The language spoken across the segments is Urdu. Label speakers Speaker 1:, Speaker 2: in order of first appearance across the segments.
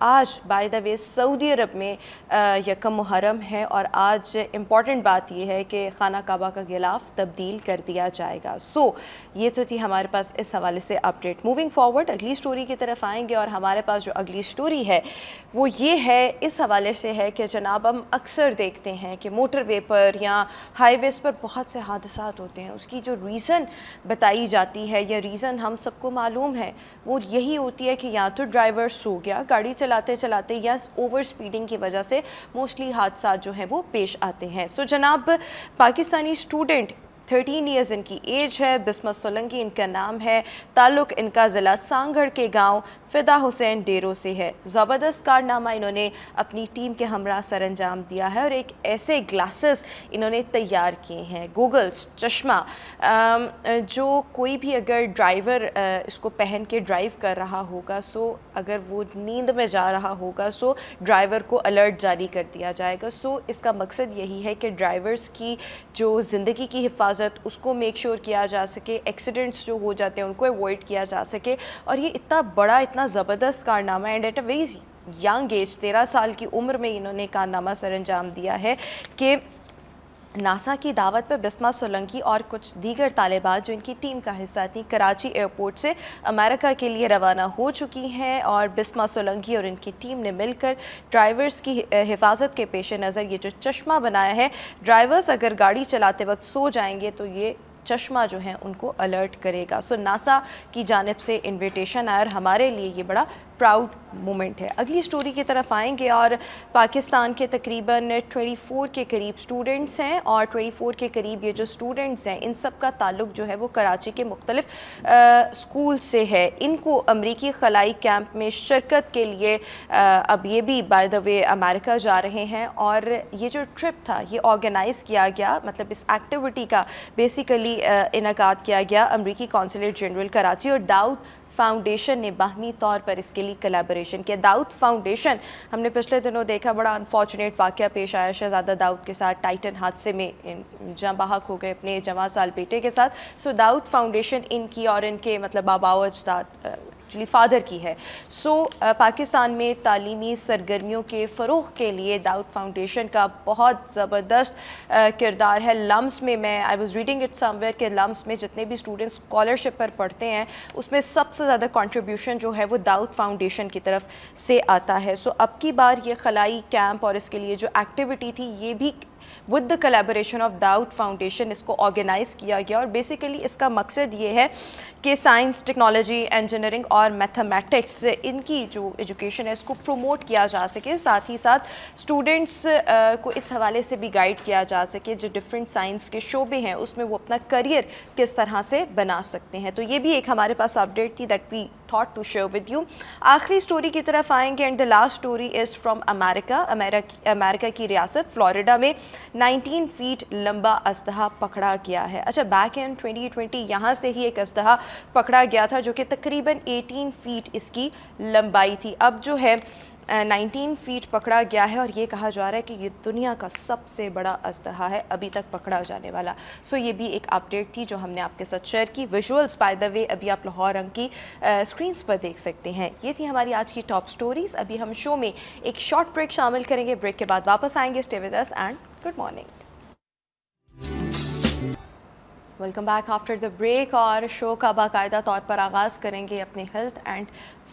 Speaker 1: آج بائی دا وے سعودی عرب میں یکم محرم ہے اور آج امپورٹنٹ بات یہ ہے کہ خانہ کعبہ کا غلاف تبدیل کر دیا جائے گا. سو یہ تو تھی ہمارے پاس اس حوالے سے اپڈیٹ. موونگ فارورڈ اگلی سٹوری کی طرف آئیں گے اور ہمارے پاس جو اگلی سٹوری ہے وہ یہ ہے اس حوالے سے ہے کہ جناب ہم اکثر دیکھتے ہیں کہ موٹر وے پر یا ہائی ویز پر بہت سے حادثات ہوتے ہیں. اس کی جو ریزن بتائی جاتی ہے یا ریزن ہم سب کو معلوم ہے وہ یہی ہوتی ہے کہ یا تو ڈرائیور سو گیا گاڑی چلاتے چلاتے یا اوور سپیڈنگ کی وجہ سے موسٹلی حادثات جو ہیں وہ پیش آتے ہیں. سو جناب پاکستانی اسٹوڈنٹ 13 ایئرز ان کی ایج ہے, بسمہ سولنگی ان کا نام ہے, تعلق ان کا ضلع سانگھڑ کے گاؤں فدا حسین ڈیرو سے ہے. زبردست کارنامہ انہوں نے اپنی ٹیم کے ہمراہ سر انجام دیا ہے اور ایک ایسے گلاسز انہوں نے تیار کیے ہیں, گوگلز, چشمہ, جو کوئی بھی اگر ڈرائیور اس کو پہن کے ڈرائیو کر رہا ہوگا سو اگر وہ نیند میں جا رہا ہوگا سو ڈرائیور کو الرٹ جاری کر دیا جائے گا. سو اس کا مقصد یہی ہے کہ ڈرائیورز کی جو زندگی کی حفاظت اس کو میک شور کیا جا سکے, ایکسیڈنٹس جو ہو جاتے ہیں ان کو ایوائڈ کیا جا سکے. اور یہ اتنا بڑا اتنا زبردست کارنامہ and at a very young age 13 سال کی عمر میں انہوں نے کارنامہ سر انجام دیا ہے کہ ناسا کی دعوت پر بسمہ سولنگی اور کچھ دیگر طالبات جو ان کی ٹیم کا حصہ تھیں کراچی ایئرپورٹ سے امریکہ کے لیے روانہ ہو چکی ہیں اور بسمہ سولنگی اور ان کی ٹیم نے مل کر ڈرائیورز کی حفاظت کے پیش نظر یہ جو چشمہ بنایا ہے, ڈرائیورز اگر گاڑی چلاتے وقت سو جائیں گے تو یہ چشمہ جو ہیں ان کو الرٹ کرے گا. سو ناسا کی جانب سے انویٹیشن آیا اور ہمارے لیے یہ بڑا پراؤڈ مومنٹ ہے. اگلی سٹوری کی طرف آئیں گے اور پاکستان کے تقریباً 24 کے قریب سٹوڈنٹس ہیں اور 24 کے قریب یہ جو سٹوڈنٹس ہیں ان سب کا تعلق جو ہے وہ کراچی کے مختلف اسکول سے ہے. ان کو امریکی خلائی کیمپ میں شرکت کے لیے اب یہ بھی بائی دا وے امریکہ جا رہے ہیں اور یہ جو ٹرپ تھا یہ آرگنائز کیا گیا, مطلب اس ایکٹیویٹی کا بیسیکلی انعقاد کیا گیا امریکی قونصلیٹ جنرل کراچی اور داؤد فاؤنڈیشن نے باہمی طور پر اس کے لیے کلیبوریشن کیا. داؤد فاؤنڈیشن ہم نے پچھلے دنوں دیکھا بڑا انفارچونیٹ واقعہ پیش آیا شہزادہ داؤد کے ساتھ, ٹائٹن حادثے میں جاں بحق ہو گئے اپنے جواں سال بیٹے کے ساتھ. سو داؤد فاؤنڈیشن ان کی اور ان کے مطلب آباء و اجداد ایکچولی فادر کی ہے. سو پاکستان میں تعلیمی سرگرمیوں کے فروغ کے لیے داؤد فاؤنڈیشن کا بہت زبردست کردار ہے. لمس میں I was reading it some where کہ لمس میں جتنے بھی اسٹوڈنٹس اسکالرشپ پر پڑھتے ہیں اس میں سب سے زیادہ کنٹریبیوشن جو ہے وہ داؤد فاؤنڈیشن کی طرف سے آتا ہے. سو اب کی بار یہ خلائی کیمپ اور اس کے لیے جو ایکٹیویٹی تھی یہ بھی with the collaboration of Dawood foundation اس کو آرگنائز کیا گیا اور بیسیکلی اس کا مقصد یہ ہے کہ سائنس, ٹیکنالوجی, انجینئرنگ اور میتھمیٹکس ان کی جو ایجوکیشن ہے اس کو پروموٹ کیا جا سکے, ساتھ ہی ساتھ اسٹوڈنٹس کو اس حوالے سے بھی گائیڈ کیا جا سکے جو ڈفرینٹ سائنس کے شعبے ہیں اس میں وہ اپنا کریئر کس طرح سے بنا سکتے ہیں. تو یہ بھی ایک ہمارے پاس اپڈیٹ تھی that we thought to share with you. آخری سٹوری کی طرف آئیں گے and the last story is from America کی ریاست فلوریڈا میں 19 فیٹ لمبا اسلحہ پکڑا گیا ہے. اچھا, بیک ان 2020 یہاں سے ہی ایک اسلحہ پکڑا گیا تھا جو کہ تقریباً 18 فیٹ اس کی لمبائی تھی. اب جو ہے 19 فیٹ پکڑا گیا ہے اور یہ کہا جا رہا ہے کہ یہ دنیا کا سب سے بڑا اسلحہ ہے ابھی تک پکڑا جانے والا. سو یہ بھی ایک اپڈیٹ تھی جو ہم نے آپ کے ساتھ شیئر کی. ویژولز بائی دا وے ابھی آپ لاہور رنگ کی اسکرینس پر دیکھ سکتے ہیں. یہ تھی ہماری آج کی ٹاپ سٹوریز. ابھی ہم شو میں ایک شارٹ بریک شامل کریں گے, بریک کے بعد واپس آئیں گے. Stay with us and good morning. Welcome back after the break اور شو کا باقاعدہ طور پر آغاز کریں گے اپنے ہیلتھ اینڈ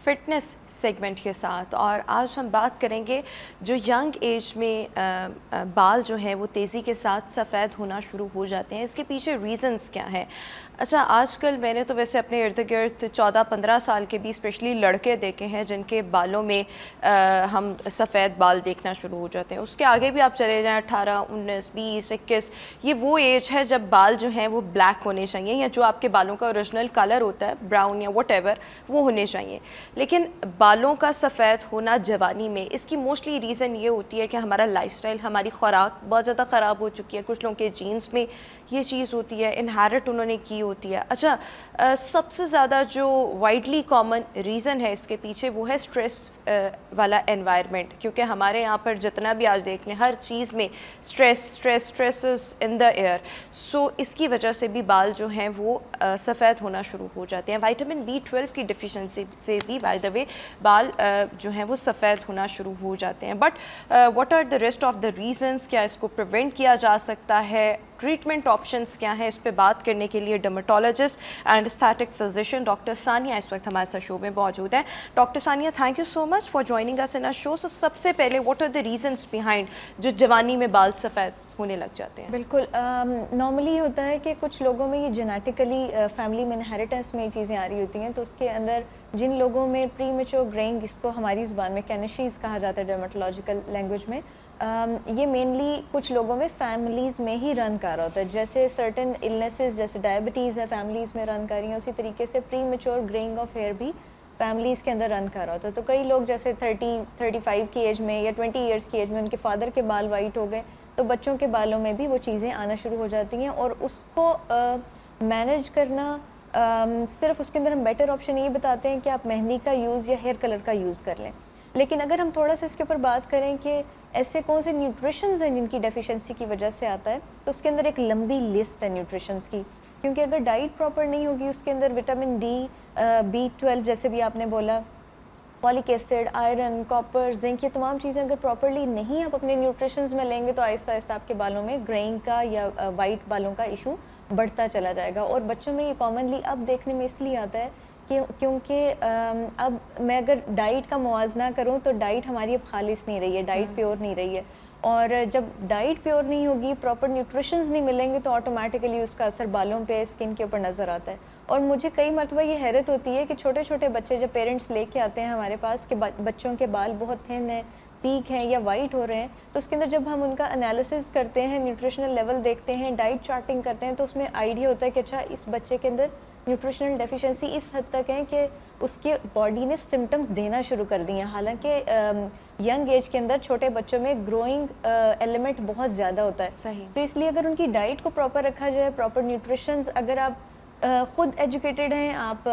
Speaker 1: فٹنس سیگمنٹ کے ساتھ. اور آج ہم بات کریں گے جو ینگ ایج میں بال جو ہیں وہ تیزی کے ساتھ سفید ہونا شروع ہو جاتے ہیں, اس کے پیچھے ریزنز کیا ہیں. اچھا, آج کل میں نے تو ویسے اپنے ارد گرد 14-15 سال کے بھی اسپیشلی لڑکے دیکھے ہیں جن کے بالوں میں ہم سفید بال دیکھنا شروع ہو جاتے ہیں. اس کے آگے بھی آپ چلے جائیں 18, 19, 20, 21, یہ وہ ایج ہے جب بال جو ہیں وہ بلیک ہونے چاہیے یا جو آپ کے بالوں کا اوریجنل کلر ہوتا ہے براؤن یا واٹ ایور وہ ہونے چاہیے. لیکن بالوں کا سفید ہونا جوانی میں اس کی موسٹلی ریزن یہ ہوتی ہے کہ ہمارا لائف سٹائل, ہماری خوراک بہت زیادہ خراب ہو چکی ہے. کچھ لوگوں کے جینز میں یہ چیز ہوتی ہے, انہیرٹ انہوں نے کی ہوتی ہے. اچھا, سب سے زیادہ جو وائڈلی کامن ریزن ہے اس کے پیچھے وہ ہے اسٹریس والا انوائرمنٹ, کیونکہ ہمارے یہاں پر جتنا بھی آج دیکھ لیں ہر چیز میں stress is in the year, سو اس کی وجہ سے بھی بال جو ہیں وہ سفید ہونا شروع ہو جاتے ہیں. وائٹامن B12 کی ڈیفیشنسی سے بھی بائی دا وے بال جو ہیں وہ سفید ہونا شروع ہو جاتے ہیں. But what are the rest of the reasons, کیا اس کو پریونٹ کیا جا سکتا ہے, ٹریٹمنٹ آپشنس کیا ہیں, اس پہ بات کرنے کے لیے dermatologist and aesthetic physician doctor Sania اس وقت ہمارے ساتھ شو میں موجود ہیں. Doctor Sania, thank you so much for joining us in our show. So سب سے پہلے what are the reasons behind جو جوانی میں بال سفید ہونے لگ جاتے ہیں؟
Speaker 2: بالکل نارملی ہوتا ہے کہ کچھ لوگوں میں یہ جینیٹیکلی فیملی میں انہیریٹنس میں یہ چیزیں آ رہی ہوتی ہیں, تو اس کے اندر جن لوگوں میں پری میچور گرینگ, اس کو ہماری زبان میں کینشیز کہا جاتا ہے ڈرماٹولوجیکل لینگویج میں, یہ مینلی کچھ لوگوں میں فیملیز میں ہی رن کر رہا ہوتا ہے. جیسے سرٹن النیسز جیسے ڈائبٹیز ہے فیملیز میں رن کر رہی ہیں, اسی طریقے سے پری میچور گرینگ آف ہیئر بھی فیملیز کے اندر رن کر رہا ہوتا ہے. تو کئی لوگ جیسے 35 کی ایج میں یا 20 ایئرس کی ایج میں ان کے فادر کے بال وائٹ ہو گئے, تو بچوں کے بالوں میں بھی وہ چیزیں آنا شروع ہو جاتی ہیں. اور اس کو مینیج کرنا صرف اس کے اندر ہم بیٹر آپشن یہ بتاتے ہیں کہ آپ مہندی کا یوز یا ہیئر کلر کا یوز کر لیں. لیکن اگر ہم تھوڑا سا اس کے اوپر بات کریں کہ ایسے کون سے نیوٹریشنز ہیں جن کی ڈیفیشنسی کی وجہ سے آتا ہے, تو اس کے اندر ایک لمبی لسٹ ہے نیوٹریشنز کی. کیونکہ اگر ڈائٹ پراپر نہیں ہوگی, اس کے اندر وٹامن D, B12 جیسے بھی آپ نے بولا, folic acid, iron, copper, zinc, یہ تمام چیزیں اگر پراپرلی نہیں آپ اپنے نیوٹریشنز میں لیں گے تو آہستہ آہستہ آپ کے بالوں میں گرینگ کا یا وائٹ بالوں کا ایشو بڑھتا چلا جائے گا. اور بچوں میں یہ کامنلی اب دیکھنے میں اس لیے آتا ہے کیونکہ اب میں اگر ڈائٹ کا موازنہ کروں تو ڈائٹ ہماری اب خالص نہیں رہی ہے, ڈائٹ پیور نہیں رہی ہے. اور جب ڈائٹ پیور نہیں ہوگی, پراپر نیوٹریشنز نہیں ملیں گے, تو آٹومیٹیکلی اس کا اثر بالوں پہ, اسکن کے اوپر نظر آتا ہے. اور مجھے کئی مرتبہ یہ حیرت ہوتی ہے کہ چھوٹے چھوٹے بچے جب پیرنٹس لے کے آتے ہیں ہمارے پاس کہ بچوں کے بال بہت تھن ہیں, پیک ہیں یا وائٹ ہو رہے ہیں, تو اس کے اندر جب ہم ان کا انالیسس کرتے ہیں, نیوٹریشنل لیول دیکھتے ہیں, ڈائٹ چارٹنگ کرتے ہیں, تو اس میں آئیڈیا ہوتا ہے کہ اچھا اس بچے کے اندر نیوٹریشنل ڈیفیشنسی اس حد تک ہے کہ اس کے باڈی نے سمٹمز دینا شروع کر دی ہیں. حالانکہ ینگ ایج کے اندر چھوٹے بچوں میں گروئنگ ایلیمنٹ بہت زیادہ ہوتا ہے.
Speaker 1: صحیح.
Speaker 2: تو اس لیے اگر ان کی ڈائٹ کو پراپر رکھا جائے, پراپر نیوٹریشنز, اگر آپ خود ایجوکیٹڈ ہیں, آپ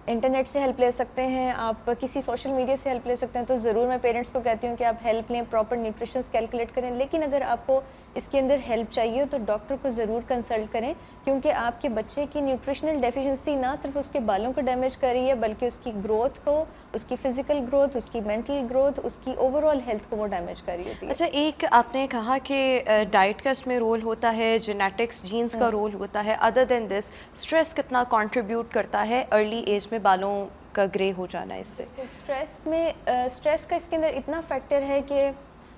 Speaker 2: انٹرنیٹ سے ہیلپ لے سکتے ہیں, آپ کسی سوشل میڈیا سے ہیلپ لے سکتے ہیں, تو ضرور میں پیرنٹس کو کہتی ہوں کہ آپ ہیلپ لیں, پراپر نیوٹریشنز کیلکولیٹ کریں. لیکن اگر آپ کو اس کے اندر ہیلپ چاہیے تو ڈاکٹر کو ضرور کنسلٹ کریں, کیونکہ آپ کے بچے کی نیوٹریشنل ڈیفیشنسی نہ صرف اس کے بالوں کو ڈیمیج کر رہی ہے, بلکہ اس کی گروتھ کو, اس کی فزیکل گروتھ, اس کی مینٹل گروتھ, اس کی اوور آل ہیلتھ کو وہ ڈیمیج کر رہی ہوتی ہے.
Speaker 1: اچھا, ایک آپ نے کہا کہ ڈائٹ کا اس میں رول ہوتا ہے, جینیٹکس, جینز کا رول ہوتا ہے. ادر دین دس, اسٹریس کتنا کنٹریبیوٹ کرتا ہے ارلی ایج میں بالوں کا گرے ہو جانا اس سے؟
Speaker 2: اسٹریس کا اس کے اندر اتنا فیکٹر ہے کہ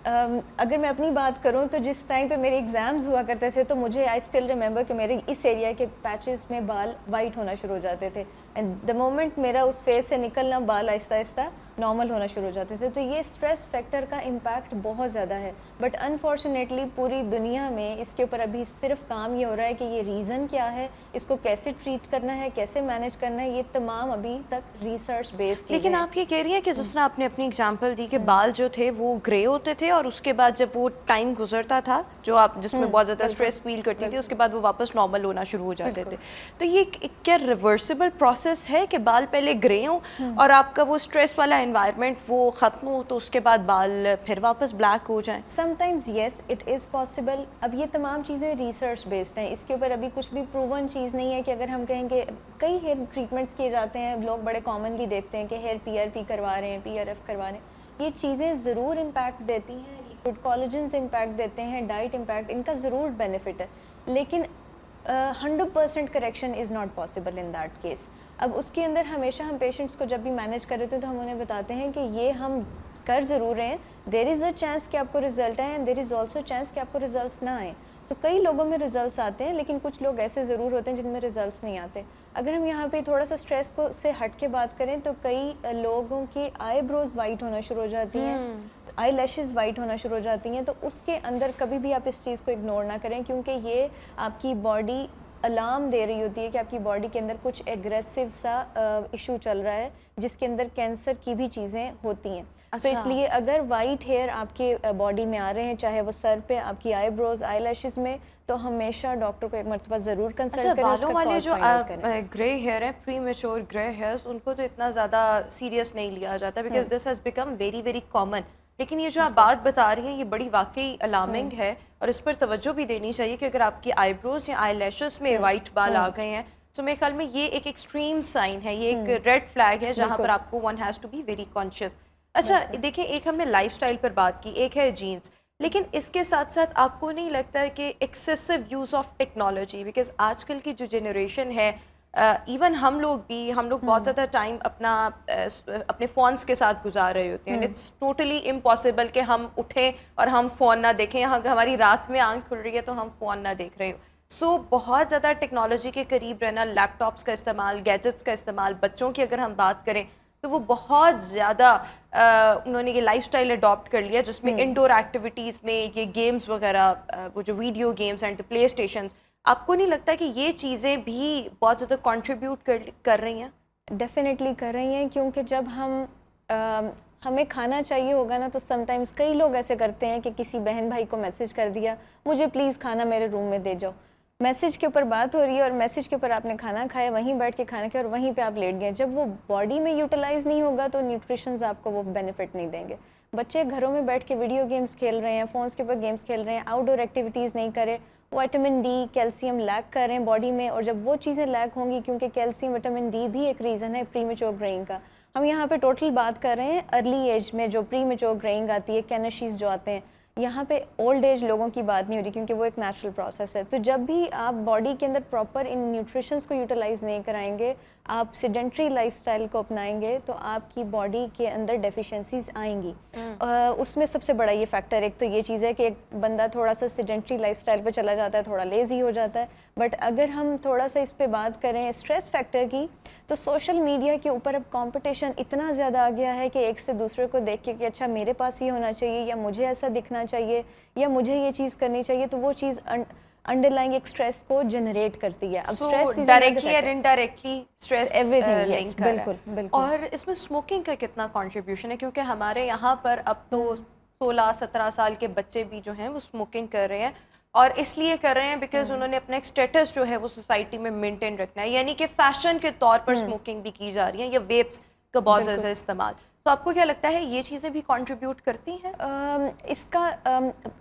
Speaker 2: اگر میں اپنی بات کروں تو جس ٹائم پہ میرے ایگزامز ہوا کرتے تھے تو مجھے آئی اسٹل ریمبر کہ میرے اس ایریا کے پیچز میں بال وائٹ ہونا شروع ہو جاتے تھے, اینڈ دا مومنٹ میرا اس فیس سے نکلنا بال آہستہ آہستہ نارمل ہونا شروع ہو جاتے تھے. تو یہ اسٹریس فیکٹر کا امپیکٹ بہت زیادہ ہے, بٹ انفارچونیٹلی پوری دنیا میں اس کے اوپر ابھی صرف کام یہ ہو رہا ہے کہ یہ ریزن کیا ہے, اس کو کیسے ٹریٹ کرنا ہے, کیسے مینیج کرنا ہے, یہ تمام ابھی تک ریسرچ بیسڈ.
Speaker 1: لیکن آپ یہ کہہ رہی ہیں کہ جس طرح آپ نے اپنی اگزامپل دی کہ بال جو تھے وہ گرے ہوتے تھے اور اس کے بعد جب وہ ٹائم گزرتا تھا جو آپ جس میں بہت زیادہ اسٹریس فیل کرتی تھی, اس کے بعد وہ واپس نارمل ہونا شروع ہو جاتے تھے. تو یہ کیا ریورسیبل پروسیس ہے کہ بال پہلے گرے ہوں اور آپ کا وہ اسٹریس والا انوائرمنٹ وہ ختم ہو تو اس کے بعد بال پھر واپس بلیک ہو جائیں؟
Speaker 2: Some times yes it is possible. اب یہ تمام چیزیں ریسرچ بیسڈ ہیں, اس کے اوپر ابھی کچھ بھی پروون چیز نہیں ہے کہ اگر ہم کہیں کہ کئی ہیئر ٹریٹمنٹس کیے جاتے ہیں, لوگ بڑے کامنلی دیکھتے ہیں کہ ہیئر PRP کروا رہے ہیں, PRF کروا رہے ہیں, یہ چیزیں ضرور امپیکٹ دیتی ہیں, لیکوڈ کولیجنز امپیکٹ دیتے ہیں, ڈائٹ امپیکٹ, ان کا ضرور بینیفٹ ہے, لیکن 100% correction is not possible in that case. اب اس کے اندر ہمیشہ ہم پیشنٹس کو جب بھی مینیج کر رہے تھے تو ہم انہیں بتاتے ہیں کہ یہ ہم کر ضرور رہے ہیں, دیر از اے چانس کہ آپ کو رزلٹ آئیں, and there is also chance کہ آپ کو ریزلٹس نہ آئیں. تو کئی لوگوں میں ریزلٹس آتے ہیں, لیکن کچھ لوگ ایسے ضرور ہوتے ہیں جن میں ریزلٹس نہیں آتے. اگر ہم یہاں پہ تھوڑا سا اسٹریس کو سے ہٹ کے بات کریں تو کئی لوگوں کی آئی بروز وائٹ ہونا شروع ہو جاتی ہیں, آئی لیشز وائٹ ہونا شروع ہو جاتی ہیں. تو اس کے اندر کبھی بھی آپ اس چیز کو اگنور نہ کریں, کیونکہ یہ آپ کی باڈی الارم دے رہی ہوتی ہے کہ آپ کی باڈی کے اندر کچھ ایگریسو سا ایشو چل رہا ہے جس کے اندر کینسر کی بھی چیزیں ہوتی ہیں. تو اس لیے اگر وائٹ ہیئر آپ کے باڈی میں آ رہے ہیں, چاہے وہ سر پہ, آپ کی آئی بروز, آئی لیشز میں, تو ہمیشہ ڈاکٹر کو ایک مرتبہ ضرور کنسلٹ کریں.
Speaker 1: بالوں والے جو گرے ہیئر ہیں, پری میچور گرے ہیئرز, ان کو تو اتنا زیادہ سیریس نہیں لیا جاتا because this has become very very common. لیکن یہ جو آپ بات بتا رہی ہیں یہ بڑی واقعی الارمنگ ہے, اور اس پر توجہ بھی دینی چاہیے کہ اگر آپ کی آئی بروز یا آئی لیشز میں وائٹ بال آ گئے ہیں تو میرے خیال میں یہ ایک ایکسٹریم سائن ہے, یہ ایک ریڈ فلیگ ہے جہاں پر آپ کو one has to be very conscious. اچھا دیکھیں, ایک ہم نے لائف سٹائل پر بات کی, ایک ہے جینز, لیکن اس کے ساتھ ساتھ آپ کو نہیں لگتا ہے کہ excessive use of technology, because آج کل کی جو جنریشن ہے, ایون ہم لوگ بہت زیادہ ٹائم اپنے فونس کے ساتھ گزار رہے ہوتے ہیں. اٹس ٹوٹلی امپاسبل کہ ہم اٹھیں اور ہم فون نہ دیکھیں. یہاں ہماری رات میں آنکھ کھل رہی ہے تو ہم فون نہ دیکھ رہے ہوں. سو بہت زیادہ ٹیکنالوجی کے قریب رہنا, لیپ ٹاپس کا استعمال, گیجٹس کا استعمال, بچوں کی اگر ہم بات کریں تو وہ بہت زیادہ انہوں نے یہ لائف سٹائل اڈاپٹ کر لیا جس میں انڈور ایکٹیویٹیز میں یہ گیمز وغیرہ, وہ جو video games and play stations, آپ کو نہیں لگتا کہ یہ چیزیں بھی بہت زیادہ کنٹریبیوٹ کر رہی ہیں؟
Speaker 2: ڈیفینیٹلی کر رہی ہیں, کیونکہ جب ہمیں کھانا چاہیے ہوگا نا, تو سم ٹائمز کئی لوگ ایسے کرتے ہیں کہ کسی بہن بھائی کو میسج کر دیا, مجھے پلیز کھانا میرے روم میں دے جاؤ. میسج کے اوپر بات ہو رہی ہے اور میسج کے اوپر آپ نے کھانا کھایا, وہیں بیٹھ کے کھانا کھایا اور وہیں پہ آپ لیٹ گئے. جب وہ باڈی میں یوٹیلائز نہیں ہوگا تو نیوٹریشنز آپ کو وہ بینیفٹ نہیں دیں گے. بچے گھروں میں بیٹھ کے ویڈیو گیمز کھیل رہے ہیں, فونس کے اوپر گیمز کھیل رہے ہیں, آؤٹ ڈور ایکٹیویٹیز نہیں کرے, وائٹامن ڈی, کیلشیم لیک کر رہے ہیں باڈی میں. اور جب وہ چیزیں لیک ہوں گی, کیونکہ کیلشیم, وٹامن ڈی بھی ایک ریزن ہے پری میچور گرینگ کا. ہم یہاں پہ ٹوٹل بات کر رہے ہیں ارلی ایج میں جو پری میچور گرینگ آتی ہے, کینشیز جو آتے ہیں, یہاں پہ اولڈ ایج لوگوں کی بات نہیں ہو رہی کیونکہ وہ ایک نیچرل پروسیس ہے. تو جب بھی آپ باڈی کے اندر پراپر ان نیوٹریشنس کو یوٹیلائز نہیں کرائیں گے, آپ سیڈنٹری لائف سٹائل کو اپنائیں گے, تو آپ کی باڈی کے اندر ڈیفیشنسیز آئیں گی. اس میں سب سے بڑا یہ فیکٹر, ایک تو یہ چیز ہے کہ ایک بندہ تھوڑا سا سیڈنٹری لائف سٹائل پہ چلا جاتا ہے, تھوڑا لیزی ہو جاتا ہے. بٹ اگر ہم تھوڑا سا اس پہ بات کریں اسٹریس فیکٹر کی, تو سوشل میڈیا کے اوپر اب کمپٹیشن اتنا زیادہ آ گیا ہے کہ ایک سے دوسرے کو دیکھ کے کہ اچھا میرے پاس یہ ہونا چاہیے, یا مجھے ایسا دکھنا چاہیے, یا مجھے یہ چیز کرنی چاہیے, تو وہ چیز انڈر لائنگ ایک اسٹریس کو جنریٹ کرتی ہے. اب اسٹریس
Speaker 1: ڈائریکٹلی یا انڈائریکٹلی اسٹریس
Speaker 2: ایوریتھنگ, بالکل بالکل.
Speaker 1: اور اس میں اسموکنگ کا کتنا کنٹریبیوشن ہے, کیونکہ ہمارے یہاں پر اب تو 16-17 سال کے بچے بھی جو ہیں وہ اسموکنگ کر رہے ہیں, اور اس لیے کر رہے ہیں بیکاز انہوں نے اپنا ایک اسٹیٹس جو ہے وہ سوسائٹی میں مینٹین رکھنا ہے, یعنی کہ فیشن کے طور پر اسموکنگ بھی کی جا رہی ہے, یا ویپس کا بہت زیادہ استعمال. تو آپ کو کیا لگتا ہے یہ چیزیں بھی کنٹریبیوٹ کرتی ہیں؟
Speaker 2: اس کا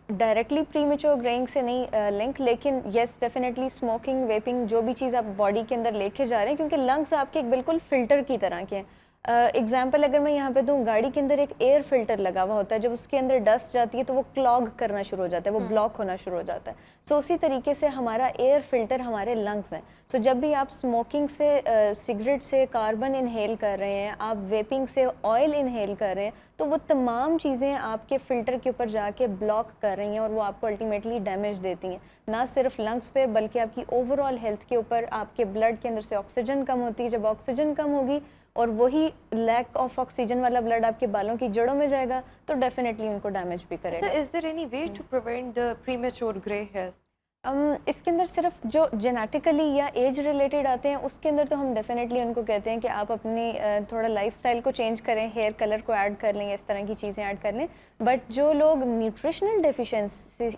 Speaker 2: ڈائریکٹلی پری میچور گرینگ سے نہیں لنک, لیکن یس ڈیفینیٹلی اسموکنگ, ویپنگ, جو بھی چیز آپ باڈی کے اندر لے کے جا رہے ہیں, کیونکہ لنگس آپ کے ایک بالکل فلٹر کی طرح کے ہیں. ایگزامپل اگر میں یہاں پہ دوں, گاڑی کے اندر ایک ایئر فلٹر لگا ہوا ہوتا ہے, جب اس کے اندر ڈسٹ جاتی ہے تو وہ کلاگ کرنا شروع ہو جاتا ہے, وہ بلاک ہونا شروع ہو جاتا ہے. سو اسی طریقے سے ہمارا ایئر فلٹر ہمارے لنگس ہیں. سو جب بھی آپ اسموکنگ سے, سگریٹ سے کاربن انہیل کر رہے ہیں, آپ ویپنگ سے آئل انہیل کر رہے ہیں, تو وہ تمام چیزیں آپ کے فلٹر کے اوپر جا کے بلاک کر رہی ہیں, اور وہ آپ کو الٹیمیٹلی ڈیمیج دیتی ہیں, نہ صرف لنگس پہ بلکہ آپ کی اوور آل ہیلتھ کے اوپر. آپ کے بلڈ کے اندر سے آکسیجن کم ہوتی ہے, جب آکسیجن کم ہوگی اور وہی لیک آف آکسیجن والا بلڈ آپ کے بالوں کی جڑوں میں جائے گا, تو ڈیفینیٹلی ان کو ڈیمیج بھی کرے گا.
Speaker 1: Is there any way to prevent the premature gray hairs?
Speaker 2: اس کے اندر صرف جو جینیٹیکلی یا ایج ریلیٹڈ آتے ہیں اس کے اندر تو ہم ڈیفینیٹلی ان کو کہتے ہیں کہ آپ اپنی تھوڑا لائف سٹائل کو چینج کریں, ہیئر کلر کو ایڈ کر لیں, اس طرح کی چیزیں ایڈ کر لیں. بٹ جو لوگ نیوٹریشنل ڈیفیشنسیز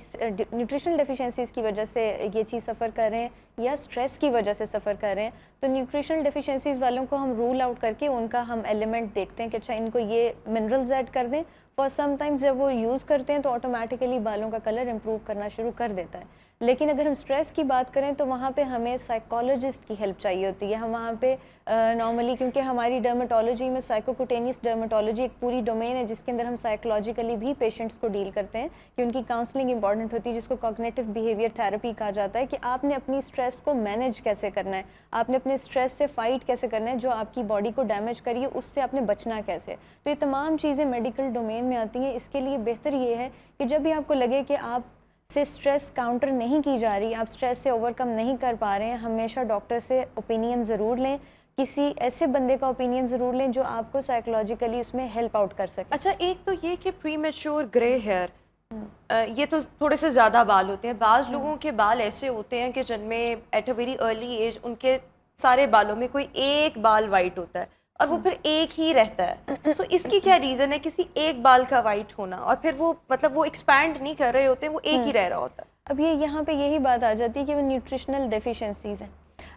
Speaker 2: کی وجہ سے یہ چیز سفر کر رہے ہیں, یا اسٹریس کی وجہ سے سفر کر رہے ہیں, تو نیوٹریشنل ڈیفیشنسیز والوں کو ہم رول آؤٹ کر کے ان کا ہم ایلیمنٹ دیکھتے ہیں کہ اچھا ان کو یہ منرلز ایڈ کر دیں. فار سم ٹائمز جب وہ یوز کرتے ہیں تو آٹومیٹیکلی بالوں کا کلر امپروو کرنا شروع کر دیتا ہے. لیکن اگر ہم اسٹریس کی بات کریں تو وہاں پہ ہمیں سائیکالوجسٹ کی ہیلپ چاہیے ہوتی ہے. ہم وہاں پہ نارملی, کیونکہ ہماری ڈرمیٹولوجی میں سائیکوکوٹینیس ڈرمیٹولوجی ایک پوری ڈومین ہے جس کے اندر ہم سائیکولوجیکلی بھی پیشنٹس کو ڈیل کرتے ہیں, کہ ان کی کاؤنسلنگ امپورٹنٹ ہوتی ہے, جس کو کوگنیٹو بیہیویئر تھراپی کہا جاتا ہے, کہ آپ نے اپنی اسٹریس کو مینیج کیسے کرنا ہے, آپ نے اپنے اسٹریس سے فائٹ کیسے کرنا ہے, جو آپ کی باڈی کو ڈیمیج کریے اس سے آپ نے بچنا کیسے. تو یہ تمام چیزیں میڈیکل ڈومین میں آتی ہیں. اس کے لیے بہتر یہ ہے کہ جب بھی آپ کو لگے کہ آپ سے اسٹریس کاؤنٹر نہیں کی جا رہی, آپ اسٹریس سے اوور کم نہیں کر پا رہے ہیں, ہمیشہ ڈاکٹر سے اوپینین ضرور لیں, کسی ایسے بندے کا اوپینین ضرور لیں جو آپ کو سائیکولوجیکلی اس میں ہیلپ آؤٹ کر سکے.
Speaker 1: اچھا, ایک تو یہ کہ پری میچور گرے ہیئر یہ تو تھوڑے سے زیادہ بال ہوتے ہیں. بعض لوگوں کے بال ایسے ہوتے ہیں کہ جن میں at a very early age ان کے سارے بالوں میں کوئی ایک بال وائٹ ہوتا ہے اور وہ پھر ایک ہی رہتا ہے. سو اس کی کیا ریزن ہے کسی ایک بال کا وائٹ ہونا, اور پھر وہ مطلب وہ ایکسپینڈ نہیں کر رہے ہوتے, وہ ایک ہی رہ رہا ہوتا ہے.
Speaker 2: اب یہ یہاں پہ یہی بات آ جاتی ہے کہ وہ نیوٹریشنل ڈیفیشنسیز ہیں.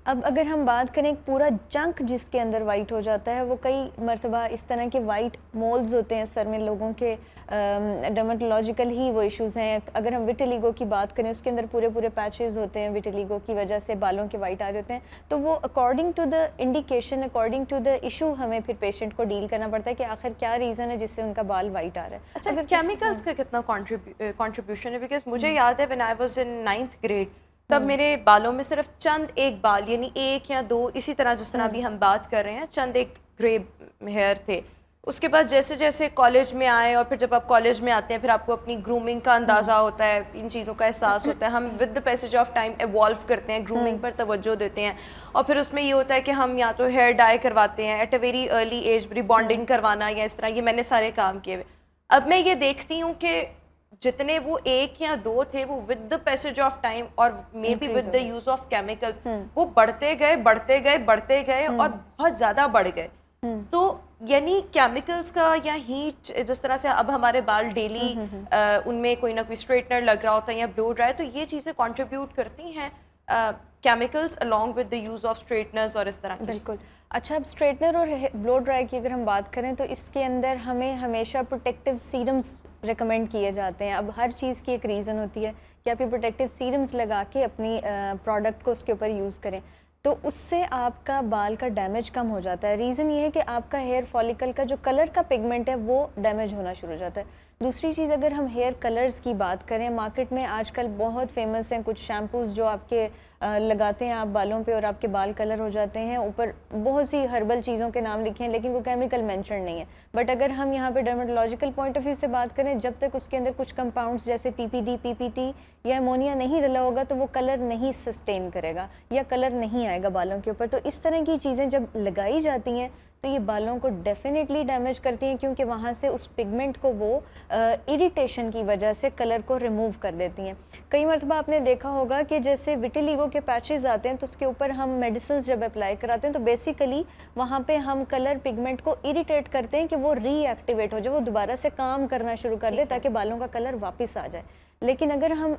Speaker 2: اب اگر ہم بات کریں پورا چنک جس کے اندر وائٹ ہو جاتا ہے, وہ کئی مرتبہ اس طرح کے وائٹ مولز ہوتے ہیں سر میں لوگوں کے, ڈرماٹولوجیکل ہی وہ ایشوز ہیں. اگر ہم وٹیلیگو کی بات کریں اس کے اندر پورے پیچز ہوتے ہیں, وٹیلیگو کی وجہ سے بالوں کے وائٹ آ رہے ہوتے ہیں. تو وہ according to the indication, according to the issue ہمیں پھر پیشنٹ کو ڈیل کرنا پڑتا ہے کہ آخر کیا ریزن ہے جس سے ان کا بال وائٹ آ رہا ہے.
Speaker 1: اچھا, کیمیکلز کا کتنا کنٹریبیوشن ہے؟ بیکاز مجھے یاد ہے when I was in 9th grade تب میرے بالوں میں صرف چند ایک بال, یعنی ایک یا دو, اسی طرح جس طرح ابھی ہم بات کر رہے ہیں, چند ایک گرے ہیئر تھے. اس کے بعد جیسے جیسے کالج میں آئے, اور پھر جب آپ کالج میں آتے ہیں پھر آپ کو اپنی گرومنگ کا اندازہ ہوتا ہے, ان چیزوں کا احساس ہوتا ہے. ہم with the passage of time evolve کرتے ہیں, گرومنگ پر توجہ دیتے ہیں, اور پھر اس میں یہ ہوتا ہے کہ ہم یا تو ہیئر ڈائی کرواتے ہیں at a very early age, rebonding کروانا یا اس طرح, یہ میں نے سارے کام کیے ہوئے. اب میں یہ دیکھتی ہوں کہ جتنے وہ ایک یا دو تھے وہ with the passage of time اور maybe with the use of chemicals وہ بڑھتے گئے اور بہت زیادہ بڑھ گئے. تو یعنی کیمیکلز کا یا ہیٹ, جس طرح سے اب ہمارے بال ڈیلی ان میں کوئی نہ کوئی اسٹریٹنر لگ رہا ہوتا ہے یا بلو ڈرائی, تو یہ چیزیں کنٹریبیوٹ کرتی ہیں chemicals along with the use of straighteners اور اس طرح کی.
Speaker 2: بالکل. اچھا, اب اسٹریٹنر اور بلو ڈرائی کی اگر ہم بات کریں تو اس کے اندر ہمیں ہمیشہ پروٹیکٹیو سیرمز ریکمینڈ کیے جاتے ہیں. اب ہر چیز کی ایک ریزن ہوتی ہے کہ آپ یہ پروٹیکٹیو سیرمز لگا کے اپنی پروڈکٹ کو اس کے اوپر یوز کریں, تو اس سے آپ کا بال کا ڈیمیج کم ہو جاتا ہے. ریزن یہ ہے کہ آپ کا ہیئر فالیکل کا جو کلر کا پگمنٹ ہے وہ ڈیمیج ہونا شروع ہو جاتا ہے. دوسری چیز, اگر ہم ہیئر کلرز کی بات کریں, مارکیٹ میں آج کل بہت فیمس ہیں کچھ شیمپوز جو آپ کے لگاتے ہیں آپ بالوں پہ اور آپ کے بال کلر ہو جاتے ہیں. اوپر بہت سی ہربل چیزوں کے نام لکھے ہیں لیکن وہ کیمیکل مینشن نہیں ہے. بٹ اگر ہم یہاں پہ ڈرماٹولوجیکل پوائنٹ آف ویو سے بات کریں, جب تک اس کے اندر کچھ کمپاؤنڈس جیسے پی پی ڈی, پی پی ٹی یا امونیا نہیں ڈلا ہوگا تو وہ کلر نہیں سسٹین کرے گا یا کلر نہیں آئے گا بالوں کے اوپر. تو اس طرح کی چیزیں جب لگائی جاتی ہیں تو یہ بالوں کو ڈیفینیٹلی ڈیمیج کرتی ہیں, کیونکہ وہاں سے اس پگمنٹ کو وہ اریٹیشن کی وجہ سے کلر کو ریموو کر دیتی ہیں. کئی مرتبہ آپ نے دیکھا ہوگا کہ جیسے وٹیلیگو کے پیچز آتے ہیں تو اس کے اوپر ہم میڈیسنز جب اپلائی کراتے ہیں تو بیسیکلی وہاں پہ ہم کلر پگمنٹ کو اریٹیٹ کرتے ہیں کہ وہ ری ایکٹیویٹ ہو جائے, وہ دوبارہ سے کام کرنا شروع کر دے تاکہ بالوں کا کلر واپس آ جائے. لیکن اگر ہم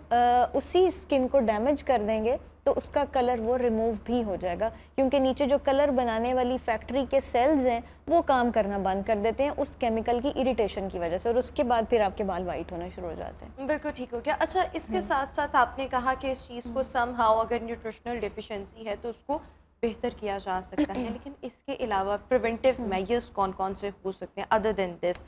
Speaker 2: اسی اسکن کو ڈیمیج کر دیں گے تو اس کا کلر وہ ریموو بھی ہو جائے گا, کیونکہ نیچے جو کلر بنانے والی فیکٹری کے سیلز ہیں وہ کام کرنا بند کر دیتے ہیں اس کیمیکل کی اریٹیشن کی وجہ سے, اور اس کے بعد پھر آپ کے بال وائٹ ہونا شروع ہو جاتے ہیں.
Speaker 1: بالکل ٹھیک ہو گیا. اچھا, اس کے ساتھ ساتھ آپ نے کہا کہ اس چیز کو سم ہاؤ اگر نیوٹریشنل ڈیفیشنسی ہے تو اس کو بہتر کیا جا سکتا ہے, لیکن اس کے علاوہ پریونٹیو میجرز کون کون سے ہو سکتے ہیں ادر دین دس؟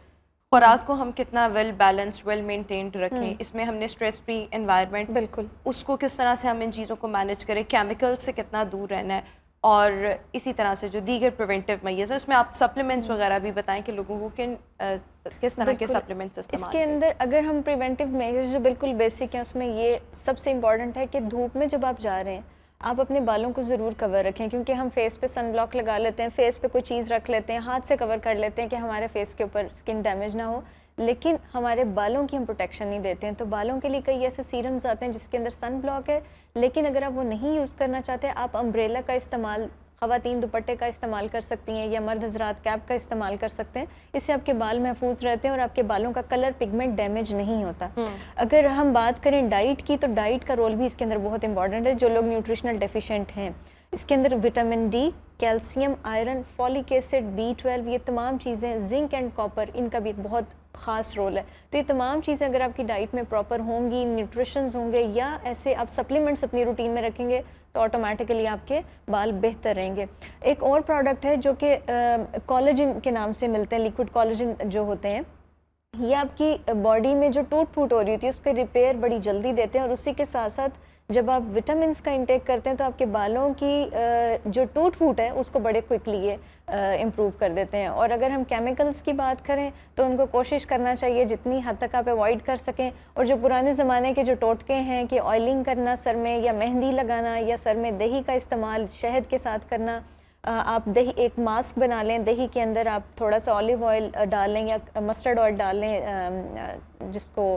Speaker 1: خوراک کو ہم کتنا ویل بیلنسڈ, ویل مینٹینڈ رکھیں, اس میں ہم نے اسٹریس فری انوائرمنٹ,
Speaker 2: بالکل,
Speaker 1: اس کو کس طرح سے ہم ان چیزوں کو مینیج کریں, کیمیکل سے کتنا دور رہنا ہے, اور اسی طرح سے جو دیگر پریونٹیو میجرز ہیں اس میں آپ سپلیمنٹس وغیرہ بھی بتائیں کہ لوگوں کو کس طرح کے سپلیمنٹس استعمال
Speaker 2: اس کے اندر. اگر ہم پریونٹیو میجرز جو بالکل بیسک ہیں اس میں یہ سب سے امپورٹنٹ ہے کہ دھوپ میں جب آپ جا رہے ہیں آپ اپنے بالوں کو ضرور کور رکھیں, کیونکہ ہم فیس پہ سن بلاک لگا لیتے ہیں, فیس پہ کوئی چیز رکھ لیتے ہیں, ہاتھ سے کور کر لیتے ہیں کہ ہمارے فیس کے اوپر اسکن ڈیمیج نہ ہو, لیکن ہمارے بالوں کی ہم پروٹیکشن نہیں دیتے ہیں. تو بالوں کے لیے کئی ایسے سیرمز آتے ہیں جس کے اندر سن بلاک ہے, لیکن اگر آپ وہ نہیں یوز کرنا چاہتے آپ امبریلا کا استعمال, خواتین دوپٹے کا استعمال کر سکتی ہیں یا مرد حضرات کیپ کا استعمال کر سکتے ہیں. اس سے آپ کے بال محفوظ رہتے ہیں اور آپ کے بالوں کا کلر پگمنٹ ڈیمیج نہیں ہوتا. اگر ہم بات کریں ڈائٹ کی تو ڈائٹ کا رول بھی اس کے اندر بہت امپورٹنٹ ہے. جو لوگ نیوٹریشنل ڈیفیشینٹ ہیں اس کے اندر vitamin D, calcium, iron, folic acid, B12 یہ تمام چیزیں, زنک اینڈ کاپر ان کا بھی ایک بہت خاص رول ہے. تو یہ تمام چیزیں اگر آپ کی ڈائٹ میں پراپر ہوں گی, نیوٹریشنز ہوں گے یا ایسے آپ سپلیمنٹس اپنی روٹین میں رکھیں گے تو آٹومیٹیکلی آپ کے بال بہتر رہیں گے. ایک اور پروڈکٹ ہے جو کہ کولاجن کے نام سے ملتے ہیں, لیکوڈ کولاجن جو ہوتے ہیں, یہ آپ کی باڈی میں جو ٹوٹ پھوٹ ہو رہی ہوتی ہے اس کا ریپیئر بڑی جلدی دیتے ہیں, اور اسی کے ساتھ ساتھ جب آپ وٹامنس کا انٹیک کرتے ہیں تو آپ کے بالوں کی جو ٹوٹ پھوٹ ہے اس کو بڑے کوئکلی یہ امپروو کر دیتے ہیں. اور اگر ہم کیمیکلز کی بات کریں تو ان کو کوشش کرنا چاہیے جتنی حد تک آپ اوائڈ کر سکیں. اور جو پرانے زمانے کے جو ٹوٹکے ہیں کہ آئلنگ کرنا سر میں یا مہندی لگانا یا سر میں دہی کا استعمال شہد کے ساتھ کرنا, آپ دہی ایک ماسک بنا لیں, دہی کے اندر آپ تھوڑا سا اولیو آئل ڈال لیں یا مسٹرڈ آئل ڈال لیں جس کو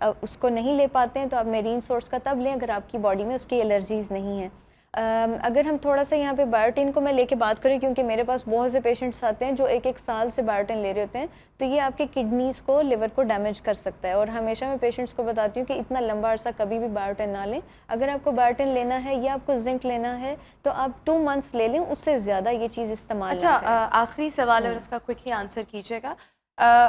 Speaker 2: اس کو نہیں لے پاتے ہیں تو آپ میرین سورس کا تب لیں اگر آپ کی باڈی میں اس کی الرجیز نہیں ہیں. اگر ہم تھوڑا سا یہاں پہ بایوٹین کو میں لے کے بات کریں, کیونکہ میرے پاس بہت سے پیشنٹس آتے ہیں جو ایک سال سے بایوٹین لے رہے ہوتے ہیں, تو یہ آپ کے کڈنیز کو, لیور کو ڈیمیج کر سکتا ہے. اور ہمیشہ میں پیشنٹس کو بتاتی ہوں کہ اتنا لمبا عرصہ کبھی بھی بایوٹین نہ لیں. اگر آپ کو بایوٹین لینا ہے یا آپ کو زنک لینا ہے تو آپ 2 months لے لیں, اس سے زیادہ یہ چیز استعمال نہ کریں.
Speaker 1: اچھا, آخری سوال اور اس کا کوئکلی آنسر کیجیے گا.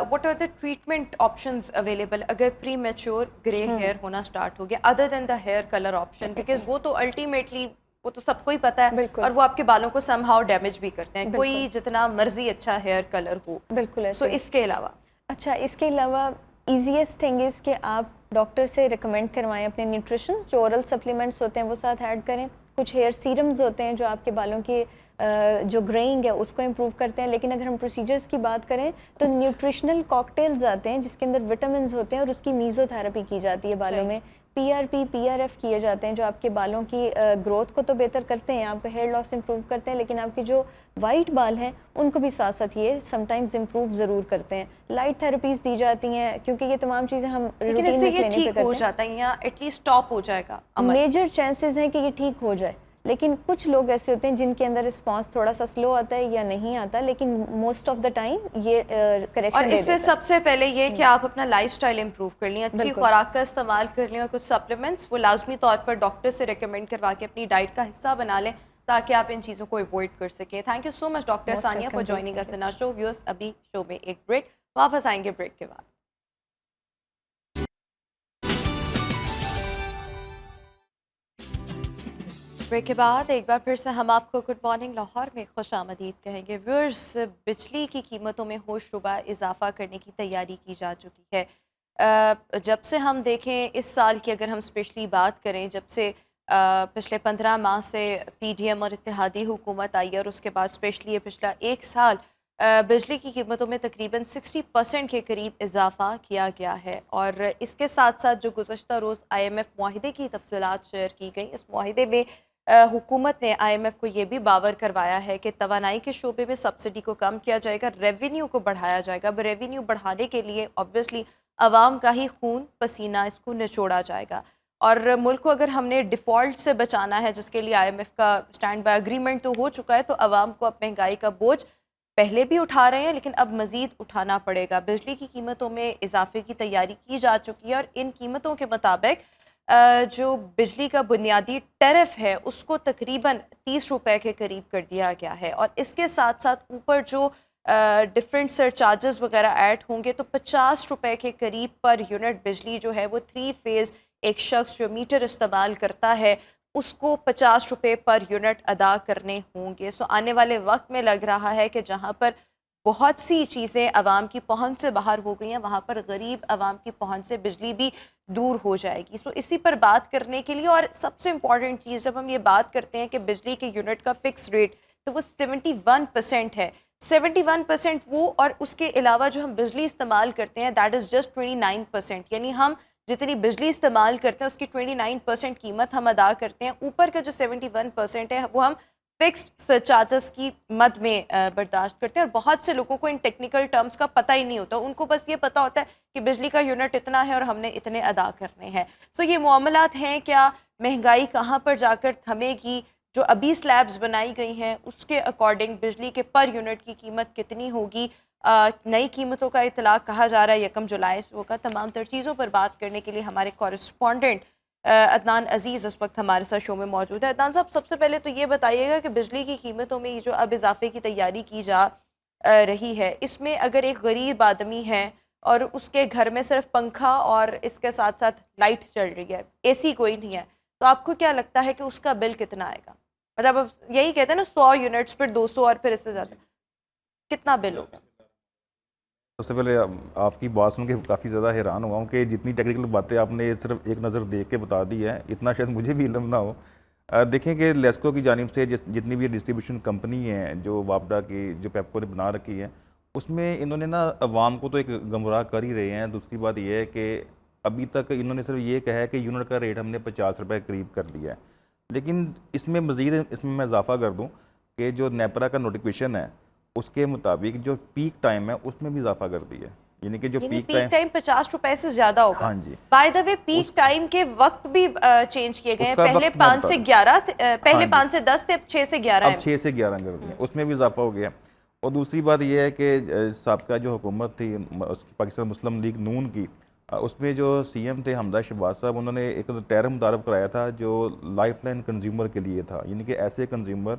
Speaker 1: What are the treatment options available اگر پری میچور گرے ہیئر ہونا اسٹارٹ ہو گیا, other than the hair colour option, because وہ تو الٹیمیٹلی وہ تو سب کو ہی پتہ ہے اور وہ آپ کے بالوں کو سم ہاؤ ڈیمیج بھی کرتے ہیں, کوئی جتنا مرضی اچھا ہیئر کلر ہو.
Speaker 2: بالکل.
Speaker 1: سو اس کے علاوہ
Speaker 2: اچھا, اس کے علاوہ ایزیسٹ تھنگ از کہ آپ ڈاکٹر سے ریکمینڈ کروائیں اپنے نیوٹریشنز, جو اورل سپلیمنٹس ہوتے ہیں وہ ساتھ ایڈ کریں. کچھ ہیئر سیرمز ہوتے ہیں جو آپ کے بالوں کی جو گرینگ ہے اس کو امپروو کرتے ہیں. لیکن اگر ہم پروسیجرز کی بات کریں تو نیوٹریشنل کاکٹیلز آتے ہیں جس کے اندر وٹامنز ہوتے ہیں اور اس کی میزو تھراپی کی جاتی ہے بالوں میں. PRP PRF کیے جاتے ہیں جو آپ کے بالوں کی گروتھ کو تو بہتر کرتے ہیں, آپ کا ہیئر لاس امپروو کرتے ہیں, لیکن آپ کے جو وائٹ بال ہیں ان کو بھی ساتھ ساتھ یہ سم ٹائمز امپروو ضرور کرتے ہیں. لائٹ تھراپیز دی جاتی ہیں کیونکہ یہ تمام چیزیں ہم
Speaker 1: لیکن اس سے یہ ٹھیک ہو جاتا ہے یا ایٹ لیسٹ اسٹاپ ہو جائے گا.
Speaker 2: میجر چانسز ہیں کہ یہ ٹھیک ہو جائے, لیکن کچھ لوگ ایسے ہوتے ہیں جن کے اندر رسپانس تھوڑا سا سلو آتا ہے یا نہیں آتا, لیکن موسٹ آف دا ٹائم یہ کریکشن.
Speaker 1: اور اس سے سب سے پہلے یہ کہ آپ اپنا لائف سٹائل امپروو کر لیں, اچھی خوراک کا استعمال کر لیں, اور کچھ سپلیمنٹس وہ لازمی طور پر ڈاکٹر سے ریکمینڈ کروا کے اپنی ڈائٹ کا حصہ بنا لیں تاکہ آپ ان چیزوں کو اوائڈ کر سکیں. Thank you so much doctor Sania for joining us in our show. Viewers ابھی شو میں ایک بریک, واپس آئیں گے بریک کے بعد. بریک کے بعد ایک بار پھر سے ہم آپ کو گڈ مارننگ لاہور میں خوش آمدید کہیں گے. ویورز, بجلی کی قیمتوں میں ہوش ربا اضافہ کرنے کی تیاری کی جا چکی ہے. جب سے ہم دیکھیں اس سال کی اگر ہم اسپیشلی بات کریں, جب سے پچھلے 15 ماہ سے PDM اور اتحادی حکومت آئی ہے اور اس کے بعد اسپیشلی یہ پچھلا 1 سال بجلی کی قیمتوں میں تقریباً 60% کے قریب اضافہ کیا گیا ہے. اور اس کے ساتھ ساتھ جو گزشتہ روز IMF معاہدے کی تفصیلات شیئر کی گئیں, اس معاہدے میں حکومت نے IMF کو یہ بھی باور کروایا ہے کہ توانائی کے شعبے میں سبسڈی کو کم کیا جائے گا, ریونیو کو بڑھایا جائے گا. اب ریونیو بڑھانے کے لیے آبویسلی عوام کا ہی خون پسینہ اس کو نچوڑا جائے گا. اور ملک کو اگر ہم نے ڈیفالٹ سے بچانا ہے, جس کے لیے IMF کا اسٹینڈ بائی اگریمنٹ تو ہو چکا ہے, تو عوام کو اب مہنگائی کا بوجھ پہلے بھی اٹھا رہے ہیں لیکن اب مزید اٹھانا پڑے گا. بجلی کی قیمتوں میں اضافے کی تیاری کی جا چکی ہے اور ان قیمتوں کے مطابق جو بجلی کا بنیادی ٹیرف ہے اس کو تقریباً 30 روپے کے قریب کر دیا گیا ہے. اور اس کے ساتھ ساتھ اوپر جو ڈفرینٹ سر چارجز وغیرہ ایڈ ہوں گے تو 50 روپے کے قریب پر یونٹ بجلی جو ہے وہ 3 فیز ایک شخص جو میٹر استعمال کرتا ہے اس کو 50 روپے پر یونٹ ادا کرنے ہوں گے. سو آنے والے وقت میں لگ رہا ہے کہ جہاں پر بہت سی چیزیں عوام کی پہنچ سے باہر ہو گئی ہیں, وہاں پر غریب عوام کی پہنچ سے بجلی بھی دور ہو جائے گی. سو اسی پر بات کرنے کے لیے, اور سب سے امپورٹنٹ چیز جب ہم یہ بات کرتے ہیں کہ بجلی کے یونٹ کا فکس ریٹ تو وہ 71% ہے. 71% وہ, اور اس کے علاوہ جو ہم بجلی استعمال کرتے ہیں دیٹ از جسٹ 29%, یعنی ہم جتنی بجلی استعمال کرتے ہیں اس کی 29% قیمت ہم ادا کرتے ہیں. اوپر کا جو 71% ہے وہ ہم فکسڈ چارجز کی مد میں برداشت کرتے ہیں. اور بہت سے لوگوں کو ان ٹیکنیکل ٹرمز کا پتہ ہی نہیں ہوتا, ان کو بس یہ پتہ ہوتا ہے کہ بجلی کا یونٹ اتنا ہے اور ہم نے اتنے ادا کرنے ہیں. سو یہ معاملات ہیں, کیا مہنگائی کہاں پر جا کر تھمے گی, جو ابھی سلیبز بنائی گئی ہیں اس کے اکارڈنگ بجلی کے پر یونٹ کی قیمت کتنی ہوگی, نئی قیمتوں کا اطلاق کہا جا رہا ہے 1 جولائی سے ہوگا. تمام تر چیزوں پر بات کرنے کے لیے ہمارے کورسپونڈنٹ عدنان عزیز اس وقت ہمارے ساتھ شو میں موجود ہے. عدنان صاحب, سب سے پہلے تو یہ بتائیے گا کہ بجلی کی قیمتوں میں یہ جو اب اضافے کی تیاری کی جا رہی ہے, اس میں اگر ایک غریب آدمی ہے اور اس کے گھر میں صرف پنکھا اور اس کے ساتھ ساتھ لائٹ چل رہی ہے, AC کوئی نہیں ہے, تو آپ کو کیا لگتا ہے کہ اس کا بل کتنا آئے گا؟ مطلب اب یہی کہتے ہیں نا 100 یونٹس پھر 200 اور پھر اس سے زیادہ, کتنا بل ہوگا؟
Speaker 3: سب سے پہلے آپ کی بات سن کے کافی زیادہ حیران ہوا ہوں کہ جتنی ٹیکنیکل باتیں آپ نے صرف ایک نظر دیکھ کے بتا دی ہے, اتنا شاید مجھے بھی علم نہ ہو. دیکھیں کہ لیسکو کی جانب سے جتنی بھی ڈسٹریبیوشن کمپنی ہیں جو وابڈا کی جو پیپکو نے بنا رکھی ہے, اس میں انہوں نے نا عوام کو تو ایک گمراہ کر ہی رہے ہیں. دوسری بات یہ ہے کہ ابھی تک انہوں نے صرف یہ کہا ہے کہ یونٹ کا ریٹ ہم نے 50 روپے قریب کر دیا ہے, لیکن اس میں مزید میں اضافہ کر دوں کہ جو نیپرا کا نوٹیفیکیشن ہے اس کے مطابق جو پیک ٹائم ہے اس میں بھی اضافہ کر دیا ہے. یعنی کہ جو
Speaker 1: یعنی
Speaker 3: پیک
Speaker 1: پیک ٹائم 50 روپے سے زیادہ ہوگا.
Speaker 3: ہاں جی.
Speaker 1: By the way peak time کے وقت بھی چینج کیے گئے ہیں.
Speaker 3: اس کا
Speaker 1: پہلے
Speaker 3: وقت میں
Speaker 1: 5 سے 11 پہلے 5 سے 10 تھے, اب 6 سے 11
Speaker 3: اب
Speaker 1: ہیں.
Speaker 3: 6 سے 11 کر دیا, اس میں بھی اضافہ ہو گیا. اور دوسری بات یہ ہے کہ سابقہ جو حکومت تھی پاکستان مسلم لیگ نون کی, اس میں جو سی ایم تھے حمزہ شہباز صاحب, انہوں نے ایک ٹیرف متعارف کرایا تھا جو لائف لائن کنزیومر کے لیے تھا. یعنی کہ ایسے کنزیومر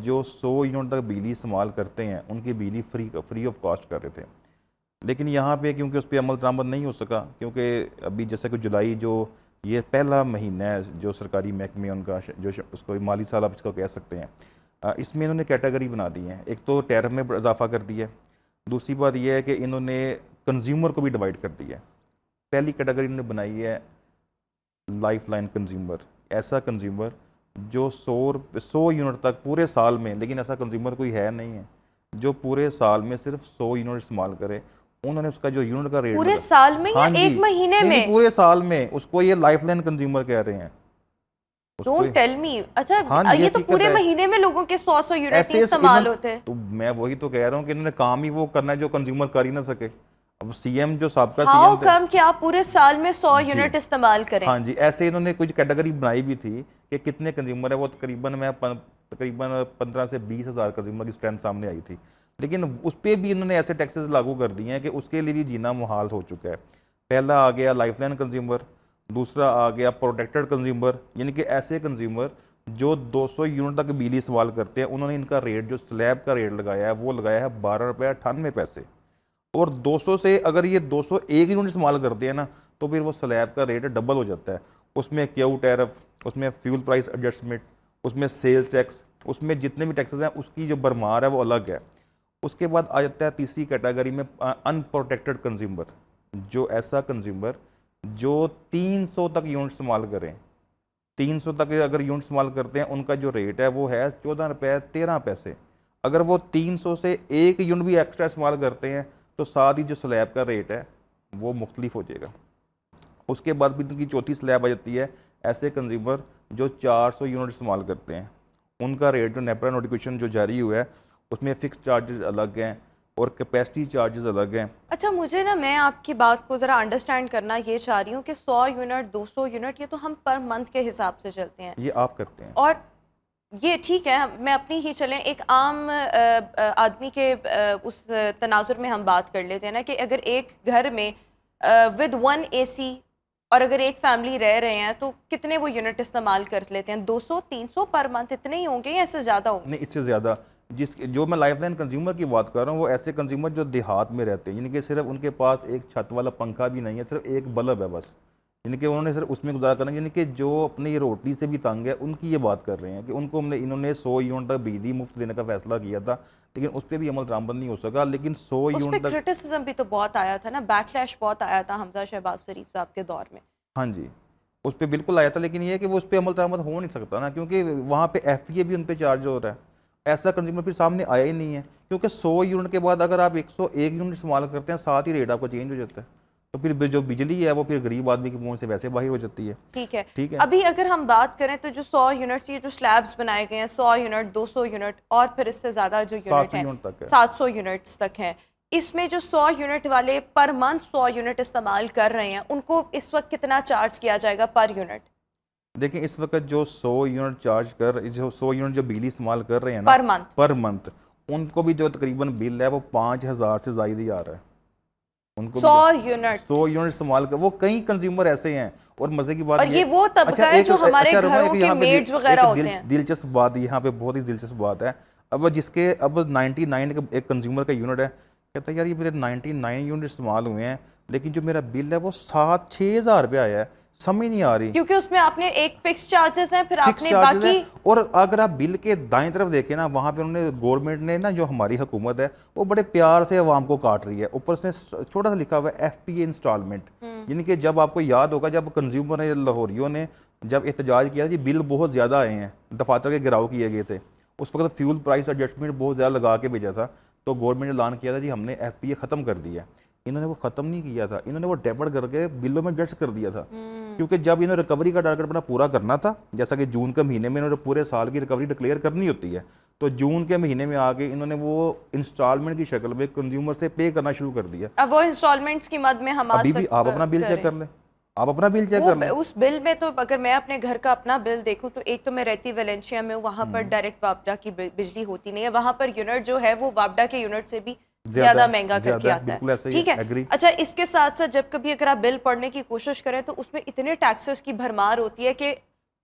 Speaker 3: جو 100 یونٹ تک بجلی استعمال کرتے ہیں ان کی بجلی فری آف کاسٹ کر رہے تھے. لیکن یہاں پہ کیونکہ اس پہ عمل درآمد نہیں ہو سکا, کیونکہ ابھی جیسا کہ جولائی جو یہ پہلا مہینہ ہے جو سرکاری محکمے ان کا جو اس کو مالی سال آپ اس کو کہہ سکتے ہیں, اس میں انہوں نے کیٹیگری بنا دی ہیں. ایک تو ٹیرف میں اضافہ کر دیا ہے, دوسری بات یہ ہے کہ انہوں نے کنزیومر کو بھی ڈیوائڈ کر دیا ہے. پہلی کیٹیگری انہوں نے بنائی ہے لائف لائن کنزیومر, ایسا کنزیومر جو 100 یونٹ تک پورے سال میں, لیکن ایسا کنزیومر کوئی ہے نہیں ہے جو پورے سال میں صرف 100 یونٹ استعمال کرے. انہوں نے اس کا جو یونٹ کا ریٹ
Speaker 1: پورے سال میں یا ایک مہینے میں؟
Speaker 3: پورے سال میں, اس کو یہ لائف لائن کنزیومر کہہ رہے ہیں.
Speaker 1: Don't tell me. اچھا یہ تو پورے مہینے میں لوگوں کے 100 یونٹ استعمال ہوتے ہیں.
Speaker 3: تو میں وہی تو کہہ رہا ہوں کہ انہوں نے کام ہی وہ کرنا ہے جو کنزیومر کر ہی نہ سکے. اب سی ایم جو سابقہ سی
Speaker 1: ہاؤ
Speaker 3: ایم
Speaker 1: کم کہ آپ پورے سال میں 100 یونٹ استعمال کریں؟
Speaker 3: ہاں جی, ایسے انہوں نے کچھ کیٹیگری بنائی بھی تھی کہ کتنے کنزیومر ہے, وہ تقریباً 15 سے 20 ہزار کنزیومر کی اسٹرینتھ سامنے آئی تھی. لیکن اس پہ بھی انہوں نے ایسے ٹیکسز لاگو کر دیے ہیں کہ اس کے لیے بھی جینا محال ہو چکا ہے. پہلا آ گیا لائف لائن کنزیومر, دوسرا آ گیا پروٹیکٹڈ کنزیومر, یعنی کہ ایسے کنزیومر جو 200 یونٹ تک بجلی استعمال کرتے ہیں. انہوں نے ان کا ریٹ جو سلیب کا ریٹ لگایا ہے وہ لگایا ہے 12.98 اور 200 سے اگر یہ 201 یونٹ استعمال کرتے ہیں نا تو پھر وہ سلیب کا ریٹ ڈبل ہو جاتا ہے. اس میں کیو ٹیرف, اس میں فیول پرائس ایڈجسٹمنٹ, اس میں سیلز ٹیکس, اس میں جتنے بھی ٹیکسز ہیں اس کی جو برمار ہے وہ الگ ہے. اس کے بعد آ جاتا ہے تیسری کیٹیگری میں ان پروٹیکٹڈ کنزیومر, جو ایسا کنزیومر جو 300 تک یونٹ استعمال کریں. 300 تک اگر یونٹ استعمال کرتے ہیں ان کا جو ریٹ ہے وہ ہے 14 روپے 13 پیسے. اگر وہ 300 سے ایک یونٹ بھی ایکسٹرا استعمال کرتے ہیں تو ساتھ ہی جو سلیب کا ریٹ ہے وہ مختلف ہو جائے گا. اس کے بعد بھی ان کی چوتھی سلیب آ جاتی ہے ایسے کنزیومر جو 400 یونٹ استعمال کرتے ہیں. ان کا ریٹ جو نیپرا نوٹیفیکیشن جو جاری ہوا ہے اس میں فکس چارجز الگ ہیں اور کیپیسٹی چارجز الگ ہیں.
Speaker 1: اچھا مجھے نا, میں آپ کی بات کو ذرا انڈرسٹینڈ کرنا یہ چاہ رہی ہوں کہ 100 یونٹ 200 یونٹ یہ تو ہم پر منتھ کے حساب سے چلتے ہیں,
Speaker 3: یہ آپ کرتے ہیں,
Speaker 1: اور یہ ٹھیک ہے میں اپنی ہی چلیں ایک عام آدمی کے اس تناظر میں ہم بات کر لیتے ہیں نا کہ اگر ایک گھر میں ود 1 AC اور اگر ایک فیملی رہ رہے ہیں تو کتنے وہ یونٹ استعمال کر لیتے ہیں؟ 200-300 پر منتھ اتنے ہی ہوں گے یا اس سے زیادہ ہوں گے؟
Speaker 3: نہیں اس سے زیادہ. جو میں لائف لائن کنزیومر کی بات کر رہا ہوں وہ ایسے کنزیومر جو دیہات میں رہتے ہیں, یعنی کہ صرف ان کے پاس ایک چھت والا پنکھا بھی نہیں ہے, صرف ایک بلب ہے بس, یعنی کہ انہوں نے صرف اس میں گزارا کرنا. یعنی کہ جو اپنی روٹی سے بھی تنگ ہے ان کی یہ بات کر رہے ہیں کہ ان کو انہوں نے 100 یونٹ تک بجلی مفت دینے کا فیصلہ کیا تھا, لیکن اس پہ بھی عمل درآمد نہیں ہو سکا. لیکن 100 یونٹ تک
Speaker 1: کرٹیسزم بھی تو بہت آیا تھا نا, بیک لیش بہت آیا تھا حمزہ شہباز شریف صاحب کے دور میں.
Speaker 3: ہاں جی اس پہ بالکل آیا تھا, لیکن یہ ہے کہ وہ اس پہ عمل درآمد ہو نہیں سکتا نا, کیونکہ وہاں پہ FPA بھی ان پہ چارج ہو رہا ہے. ایسا کنزیومر پھر سامنے آیا ہی نہیں ہے, کیونکہ 100 یونٹ کے بعد اگر آپ 101 یونٹ استعمال کرتے ہیں ساتھ ہی ریٹ آپ کا چینج ہو جاتا ہے, تو پھر جو بجلی ہے وہ پھر غریب آدمی کی پہنچ سے ویسے باہر ہو جاتی ہے.
Speaker 1: ٹھیک ہے ابھی اگر ہم بات کریں تو جو 100 یونٹ یہ جو سلیبس بنائے گئے ہیں 100 یونٹ 200 یونٹ اور پھر اس سے زیادہ جو یونٹ ہیں 700 یونٹس تک ہیں, اس میں جو 100 یونٹ والے پر منتھ 100 یونٹ استعمال کر رہے ہیں ان کو اس وقت کتنا چارج کیا جائے گا پر یونٹ؟
Speaker 3: دیکھیں اس وقت جو 100 یونٹ چارج جو 100 یونٹ جو بجلی استعمال کر رہے ہیں نا پر منتھ ان کو بھی جو تقریباً بل ہے وہ 5000 سے زائد ہی آ رہا ہے. ان کو
Speaker 1: 100 یونٹ
Speaker 3: استعمال کر وہ کئی کنزیومر ایسے ہیں. اور مزے کی بات
Speaker 1: اور یہ وہ طبقہ ہے جو ہمارے گھروں کے میڈز وغیرہ ہوتے ہیں.
Speaker 3: دلچسپ بات یہاں پہ بہت ہی دلچسپ بات ہے, اب جس کے اب 99 ایک کنزیومر کا یونٹ ہے, کہتا ہے یار یہ میرے 99 یونٹ استعمال ہوئے ہیں لیکن جو میرا بل ہے وہ 6,000 روپے آیا ہے, سمجھ نہیں آ رہی,
Speaker 1: کیونکہ اس میں آپ نے ایک فکس چارجز ہیں پھر آپ نے باقی.
Speaker 3: اور اگر آپ بل کے دائیں طرف دیکھیں نا وہاں پہ انہوں نے گورنمنٹ نے نا جو ہماری حکومت ہے وہ بڑے پیار سے عوام کو کاٹ رہی ہے. اوپر سے چھوٹا سا لکھا ہوا ہے FPA انسٹالمنٹ, یعنی کہ جب آپ کو یاد ہوگا جب کنزیومر نے لاہوریوں نے جب احتجاج کیا جی بل بہت زیادہ آئے ہیں, دفاتر کے گھراؤ کیے گئے تھے, اس وقت فیول پرائس ایڈجسٹمنٹ بہت زیادہ لگا کے بھیجا تھا, تو گورنمنٹ نے اعلان کیا تھا جی ہم نے FPA ختم کر دیا. انہوں نے وہ ختم نہیں کیا تھا, انہوں نے وہ ڈیبٹ کر کے بلوں میں ایڈجسٹ کر دیا تھا, کیونکہ جب انہوں نے ریکوری کا ٹارگٹ اپنا پورا کرنا تھا, جیسا کہ جون کے مہینے میں انہوں نے پورے سال کی ریکوری ڈکلیئر کرنی ہوتی ہے, تو جون کے مہینے میں آ کے انہوں نے وہ انسٹالمنٹ کی شکل میں کنزیومر سے پے کرنا شروع کر دیا.
Speaker 1: اب وہ انسٹالمنٹس کی مد میں ہم
Speaker 3: ابھی بھی آپ اپنا بل چیک کر لیں, آپ اپنا بل چیک کر لیں.
Speaker 1: اس بل میں تو اگر میں اپنے گھر کا اپنا بل دیکھوں تو ایک تو میں رہتی ویلنشیا میں ہوں, وہاں پر ڈائریکٹ وابڈا کی بجلی ہوتی نہیں ہے, وہاں پر یونٹ جو ہے وہ وابڈا کے یونٹ سے بھی زیادہ مہنگا کر کے آتا ہے. ٹھیک ہے, اچھا اس کے ساتھ ساتھ جب کبھی اگر آپ بل پڑھنے کی کوشش کریں تو اس میں اتنے ٹیکسز کی بھرمار ہوتی ہے کہ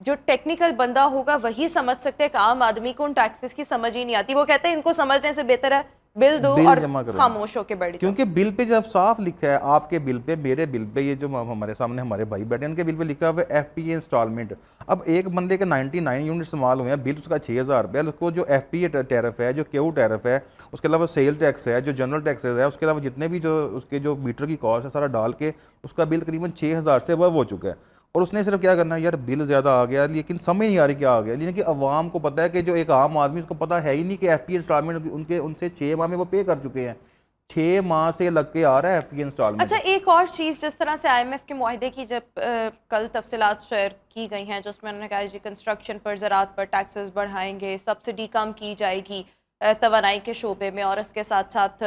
Speaker 1: جو ٹیکنیکل بندہ ہوگا وہی سمجھ سکتے ہیں کہ عام آدمی کو ان ٹیکسز کی سمجھ ہی نہیں آتی. وہ کہتے ہیں ان کو سمجھنے سے بہتر ہے بل دو اور خاموش ہو کے بیٹھ جاؤ.
Speaker 3: کیونکہ بل پہ جب صاف لکھا ہے, آپ کے بل پہ, میرے بل پہ, یہ جو ہمارے سامنے ہمارے بھائی بیٹھے ہیں ان کے بل پہ لکھا ہوا ہے ایف پی اے انسٹالمنٹ. اب ایک بندے کے 99 یونٹ استعمال ہوئے ہیں, بل اس کا 6000 روپیہ, اس کو جو ایف پی اے ٹیرف ہے, جو کیو ٹیرف ہے, اس کے علاوہ سیل ٹیکس ہے, جو جنرل ٹیکسز ہے, اس کے علاوہ جتنے بھی جو اس کے جو میٹر کی کاسٹ ہے سارا ڈال کے اس کا بل تقریباً 6000 سے ابو ہو چکا ہے. اور اس نے صرف کیا کرنا ہے, یار بل زیادہ آ گیا لیکن سمجھ نہیں آ رہی کیا آ گیا. لیکن کہ عوام کو پتہ ہے کہ جو ایک عام آدمی اس کو پتہ ہے ہی نہیں کہ ایف پی انسٹالمنٹ ان سے 6 ماہ میں وہ پے کر چکے ہیں, 6 ماہ سے لگ کے آ رہا ہے ایف پی انسٹالمنٹ.
Speaker 1: اچھا ایک اور چیز, جس طرح سے آئی ایم ایف کے معاہدے کی جب کل تفصیلات شیئر کی گئی ہیں جس میں انہوں نے کہا جی کنسٹرکشن پر زراعت پر ٹیکسز بڑھائیں گے, سبسڈی کم کی جائے گی توانائی کے شعبے میں, اور اس کے ساتھ ساتھ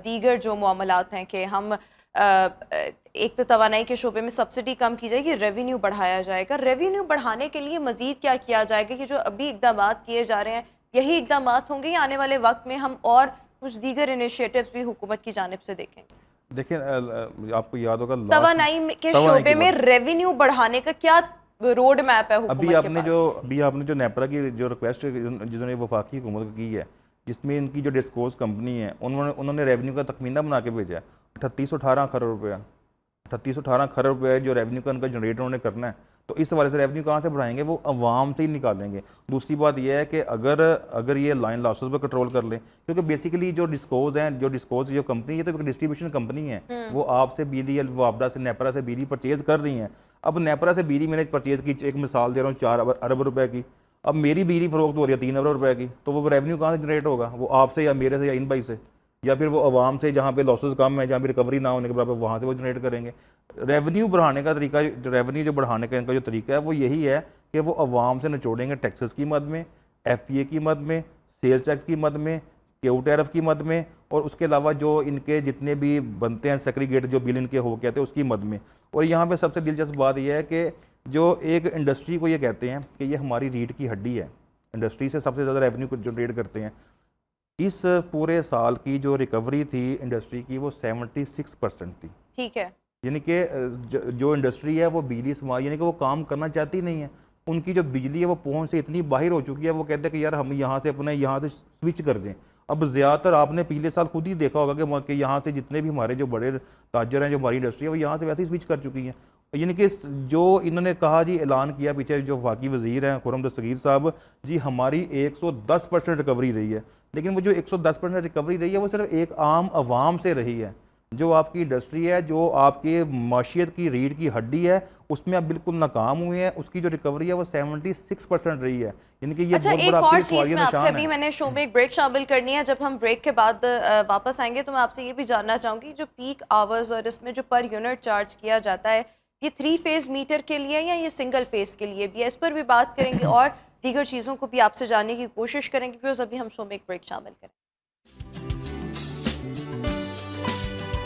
Speaker 1: دیگر جو معاملات ہیں کہ ہم ایک تو توانائی کے شعبے میں سبسڈی کم کی جائے گی, ریونیو بڑھایا جائے گا. ریونیو بڑھانے کے لیے مزید کیا کیا جائے گا کہ جو ابھی اقدامات کیے جا رہے ہیں یہی اقدامات ہوں گے یا آنے والے وقت میں ہم اور کچھ دیگر انیشیٹوز بھی حکومت کی جانب سے دیکھیں گے؟
Speaker 3: دیکھیں آپ کو یاد ہوگا
Speaker 1: توانائی کے شعبے میں ریونیو بڑھانے کا کیا روڈ میپ ہے حکومت کے پاس؟
Speaker 3: ابھی آپ نے جو نیپرا کی جو ریکویسٹ جنہوں نے وفاقی حکومت کو کی ہے, جس میں ان کی جو ڈسکوز کمپنی ہے انہوں نے ریونیو کا تخمینہ بنا کے بھیجا ہے 3818 کروڑ روپیہ. 3818 کروڑ روپے جو ریونیو کا ان کا جنریٹ انہوں نے کرنا ہے, تو اس حوالے سے ریونیو کہاں سے بڑھائیں گے؟ وہ عوام سے ہی نکالیں گے. دوسری بات یہ ہے کہ اگر یہ لائن لاسز پر کنٹرول کر لیں, کیونکہ بیسیکلی جو ڈسکوز ہیں, جو کمپنی ہے تو ایک ڈسٹریبیوشن کمپنی ہے, وہ آپ سے بجلی وابڈا سے نیپرا سے بجلی پرچیز کر رہی ہیں. اب نیپرا سے بجلی میں نے پرچیز کی, ایک مثال دے رہا ہوں, 4 ارب روپے کی. اب میری بجلی فروخت ہو رہی ہے 3 ارب روپے کی, تو وہ ریونیو کہاں سے جنریٹ ہوگا؟ وہ آپ سے یا میرے سے یا ان بھائی سے, یا پھر وہ عوام سے جہاں پہ لاسز کم ہے, جہاں پہ ریکوری نہ ہونے کے برابر وہاں سے وہ جنریٹ کریں گے. ریونیو بڑھانے کا طریقہ, ریونیو جو بڑھانے کا ان کا جو طریقہ ہے وہ یہی ہے کہ وہ عوام سے نچوڑیں گے ٹیکسز کی مد میں, ایف پی اے کی مد میں, سیلز ٹیکس کی مد میں, کیو ٹیرف کی مد میں, اور اس کے علاوہ جو ان کے جتنے بھی بنتے ہیں سیگریگیٹ جو بل ان کے ہو کہتے ہیں اس کی مد میں. اور یہاں پہ سب سے دلچسپ بات یہ ہے کہ جو ایک انڈسٹری کو یہ کہتے ہیں کہ یہ ہماری ریڑھ کی ہڈی ہے, انڈسٹری سے سب سے زیادہ ریونیو کو جنریٹ کرتے ہیں. اس پورے سال کی جو ریکوری تھی انڈسٹری کی وہ 76% تھی.
Speaker 1: ٹھیک ہے,
Speaker 3: یعنی کہ جو انڈسٹری ہے وہ بجلی یعنی کہ وہ کام کرنا چاہتی نہیں ہے. ان کی جو بجلی ہے وہ پہنچ سے اتنی باہر ہو چکی ہے, وہ کہتے ہیں کہ یار ہم یہاں سے سوئچ کر دیں. اب زیادہ تر آپ نے پچھلے سال خود ہی دیکھا ہوگا کہ یہاں سے جتنے بھی ہمارے جو بڑے تاجر ہیں, جو ہماری انڈسٹری ہے, وہ یہاں سے ویسے ہی سوئچ کر چکی ہیں. یعنی کہ جو انہوں نے کہا جی, اعلان کیا پیچھے جو وفاقی وزیر ہیں خرم دستگیر صاحب جی, ہماری 110% ریکوری رہی ہے. لیکن وہ جو 110% ریکوری رہی ہے وہ صرف ایک عام عوام سے رہی ہے. جو آپ کی انڈسٹری ہے, جو آپ کے معاشیت کی ریڑھ کی ہڈی ہے, اس میں آپ بالکل ناکام ہوئے ہیں. اس کی جو ریکوری ہے وہ 76% رہی ہے. یعنی کہ یہ
Speaker 1: اچھا ایک اور چیز میں آپ سے بھی, میں نے شو میں ایک بریک شامل کرنی ہے, جب ہم بریک کے بعد واپس آئیں گے تو میں آپ سے یہ بھی جاننا چاہوں گی جو پیک آورز اور اس میں جو پر یونٹ چارج کیا جاتا ہے یہ 3 فیز میٹر کے لیے یا یہ سنگل فیز کے لیے بھی ہے, اس پر بھی بات کریں گے اور دیگر چیزوں کو بھی آپ سے جاننے کی کوشش کریں گے. پھر ابھی ہم شو میں ایک بریک شامل کریں.